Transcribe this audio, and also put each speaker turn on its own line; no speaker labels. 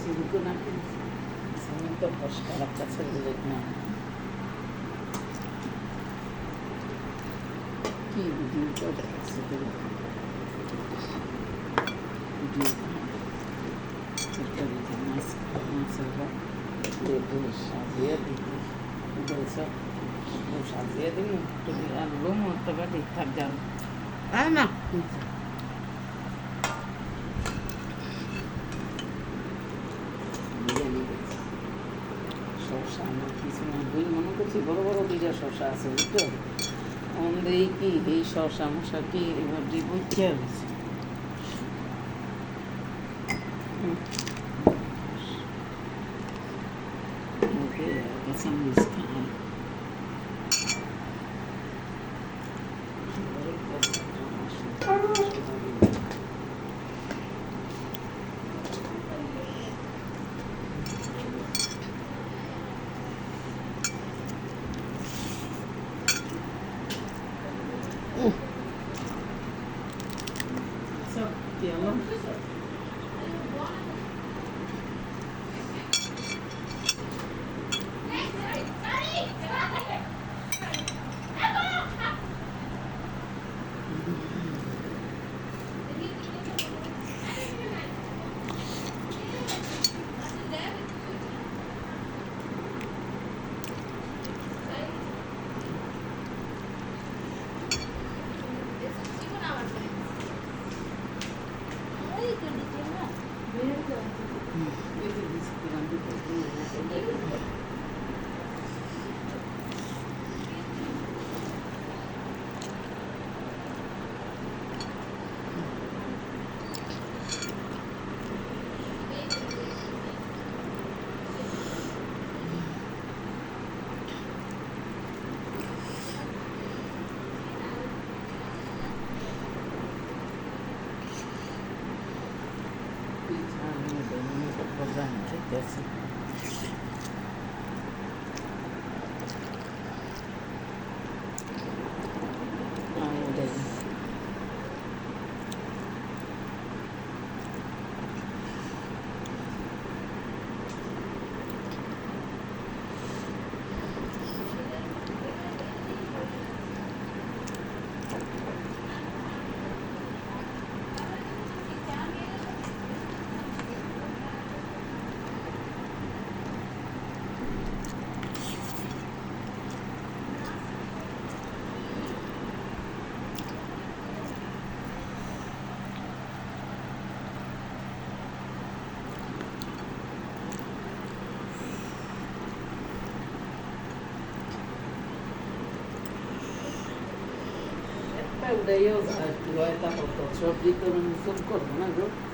Sibuko natin. Samento po siya kalapkat sa lilit na. Video ko dapat sa lilit. Video ko. Ito dito masarap. Ito sabiya dito. Ito sa sabiya din mo. Ito ano mo taga di tagdan. Ama. শসা আমার কিছু না বই মনে করছি বড় বড় দুইটা শসা আছে বুঝতো আমাদের কি এই শসা মশা কি এবার দিব খেয়াল আছে ওকে কাঁচামরিচ খাই Yellow. That's it. Udah ya, dua etapa, so di turun sungkur, mana bro?